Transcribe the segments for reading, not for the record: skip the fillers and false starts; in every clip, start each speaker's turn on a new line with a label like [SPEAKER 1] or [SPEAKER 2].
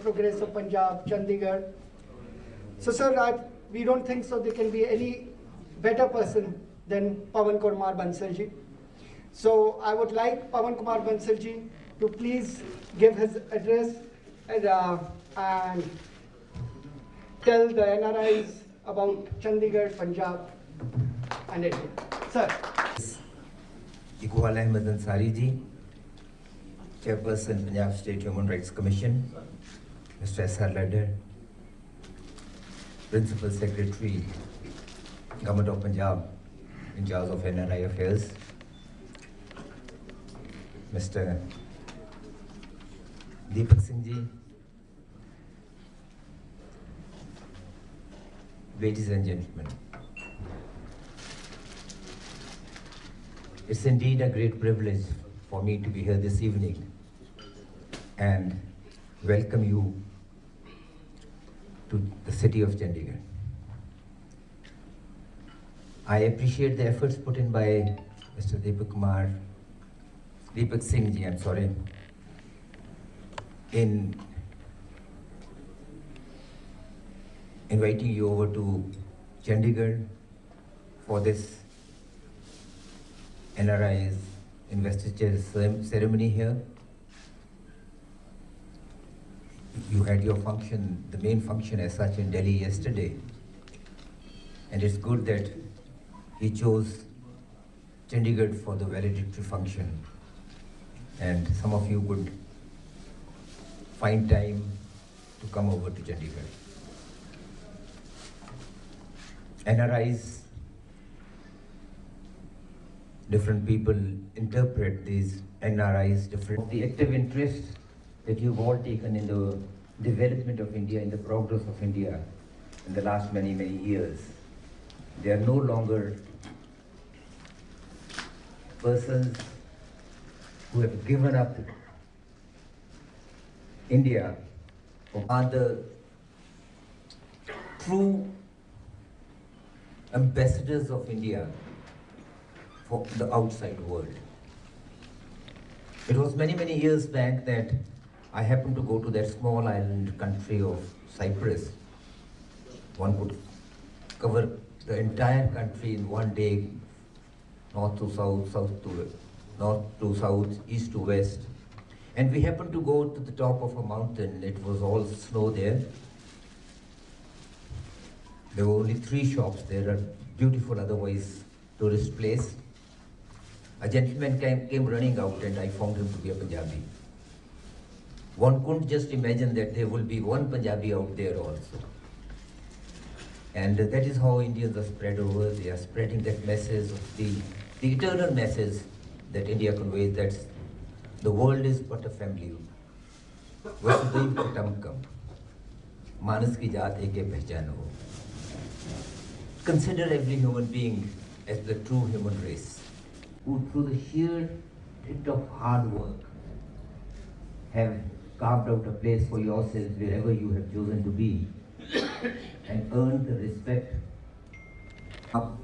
[SPEAKER 1] progress of Punjab, Chandigarh. So sir, we don't think so there can be any better person than Pawan Kumar Bansal ji. So I would like Pawan Kumar Bansal ji to please give his address and tell the NRIs about Chandigarh, Punjab and India. Sir.
[SPEAKER 2] Iqbal Ahmed Ansari ji, Chairperson, Punjab State Human Rights Commission, Mr. S.R. Ladder, Principal Secretary, Government of Punjab, in charge of NRI Affairs, Mr. Deepak Singh ji, ladies and gentlemen. It's indeed a great privilege for me to be here this evening and welcome you to the city of Chandigarh. I appreciate the efforts put in by Mr. Deepak Singh ji, in inviting you over to Chandigarh for this NRI's investiture ceremony here. You had your function, the main function as such, in Delhi yesterday. And it's good that he chose Chandigarh for the valedictory function. And some of you could find time to come over to Chandigarh. NRIs, different people interpret these NRIs different. The active interest that you've all taken in the development of India, in the progress of India in the last many, many years. They are no longer persons who have given up India, or are the true ambassadors of India for the outside world. It was many, many years back that I happened to go to that small island country of Cyprus. One could cover the entire country in one day, north to south, north to south, east to west. And we happened to go to the top of a mountain. It was all snow there. There were only 3 shops there, a beautiful, otherwise tourist place. A gentleman came running out and I found him to be a Punjabi. One couldn't just imagine that there will be one Punjabi out there also. And that is how Indians are spread over. They are spreading that message of the eternal message that India conveys, that the world is but a family. Vasudhaiv Kutumbakam, Manas ki jaat ek pehchan ho. Consider every human being as the true human race, who through the sheer dint of hard work have carved out a place for yourselves wherever you have chosen to be and earned the respect of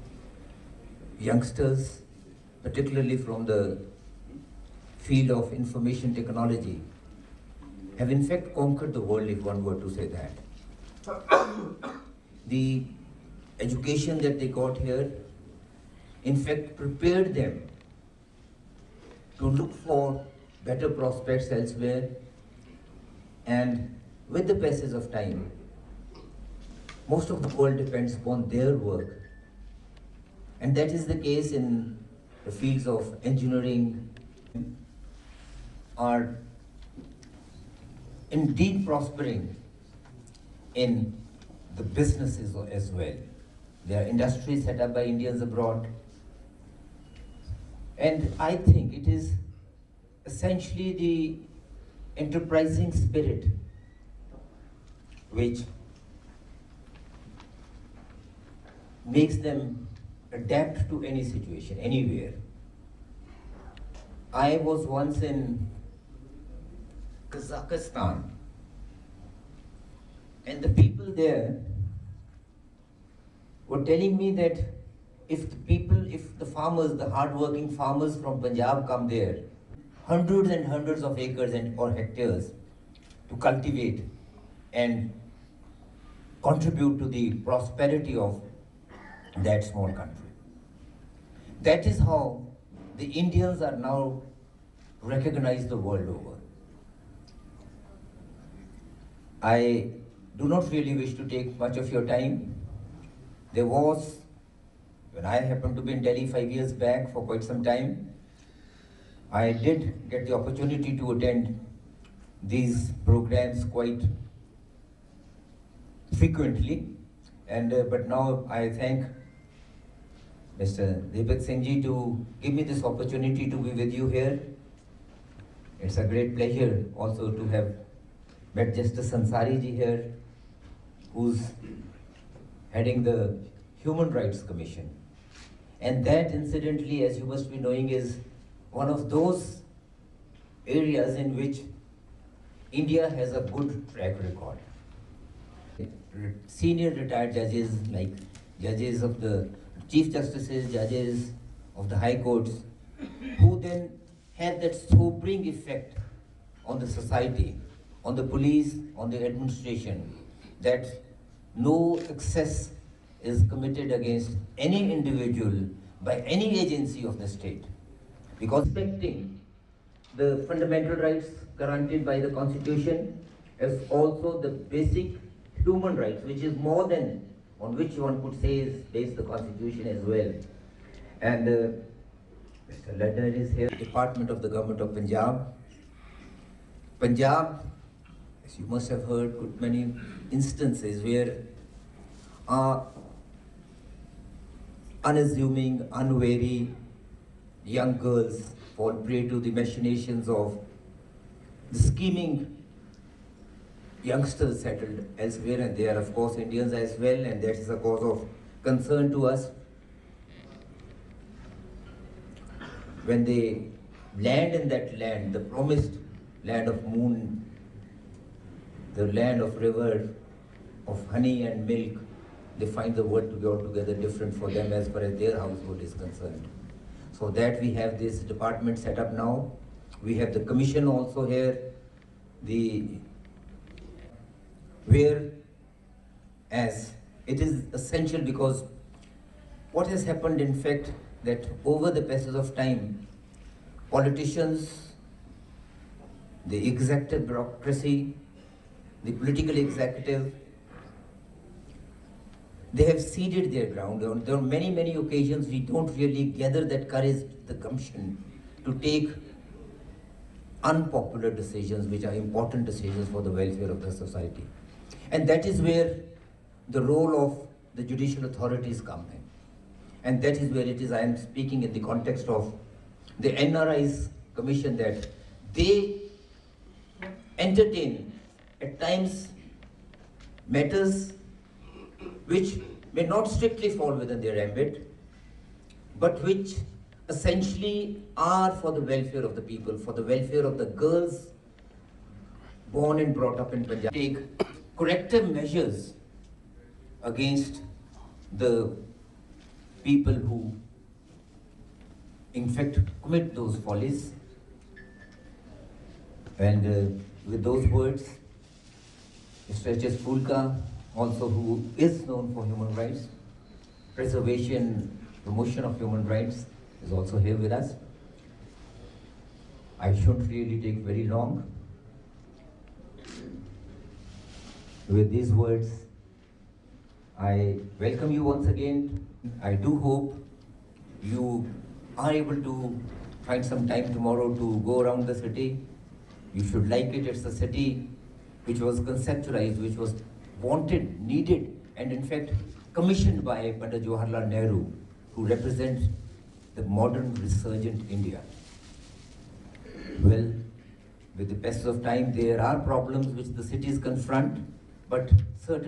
[SPEAKER 2] youngsters, particularly from the field of information technology, have in fact conquered the world, if one were to say that. The education that they got here, in fact, prepared them to look for better prospects elsewhere, and with the passage of time, most of the world depends upon their work. And that is the case in the fields of engineering, are indeed prospering in the businesses as well. There are industries set up by Indians abroad. And I think it is essentially the enterprising spirit which makes them adapt to any situation, anywhere. I was once in Kazakhstan, and the people there were telling me that if the farmers, the hard-working farmers from Punjab come there, hundreds and hundreds of acres or hectares to cultivate, and contribute to the prosperity of that small country. That is how the Indians are now recognized the world over. I do not really wish to take much of your time. There was, when I happened to be in Delhi 5 years back for quite some time, I did get the opportunity to attend these programs quite frequently, and but now I thank Mr. Deepak Singh ji to give me this opportunity to be with you here. It's a great pleasure also to have met Justice Ansari ji here, who's heading the Human Rights Commission. And that, incidentally, as you must be knowing, is one of those areas in which India has a good track record. Senior retired judges, like judges of the chief justices, judges of the high courts, who then have that sobering effect on the society, on the police, on the administration, that no excess is committed against any individual by any agency of the state. Because respecting the fundamental rights guaranteed by the Constitution is also the basic human rights, which is more than on which one could say is based the Constitution as well. And Mr. Ladner is here, Department of the Government of Punjab. Punjab, as you must have heard, could many instances where unassuming, unwary young girls fall prey to the machinations of the scheming youngsters settled elsewhere, and they are of course Indians as well, and that is a cause of concern to us. When they land in that land, the promised land of moon, the land of river, of honey and milk, they find the world to be altogether different for them as far as their household is concerned. So that we have this department set up now. We have the commission also here, where as it is essential, because what has happened in fact that over the passage of time, politicians, the executive bureaucracy, the political executive, they have ceded their ground. There are many, many occasions we don't really gather that courage, the gumption to take unpopular decisions which are important decisions for the welfare of the society. And that is where the role of the judicial authorities come in. And that is where it is, I am speaking in the context of the NRI's commission, that they entertain at times matters which may not strictly fall within their ambit, but which essentially are for the welfare of the people, for the welfare of the girls born and brought up in Punjab. Take corrective measures against the people who in fact commit those follies. And with those words, Mr. H.S. Phulka, also who is known for human rights, preservation, promotion of human rights, is also here with us. I shouldn't really take very long. With these words, I welcome you once again. I do hope you are able to find some time tomorrow to go around the city. You should like it. It's a city which was conceptualized, which was wanted, needed, and in fact commissioned by Pandit Jawaharlal Nehru, who represents the modern resurgent India. Well, with the passage of time, there are problems which the cities confront, but certainly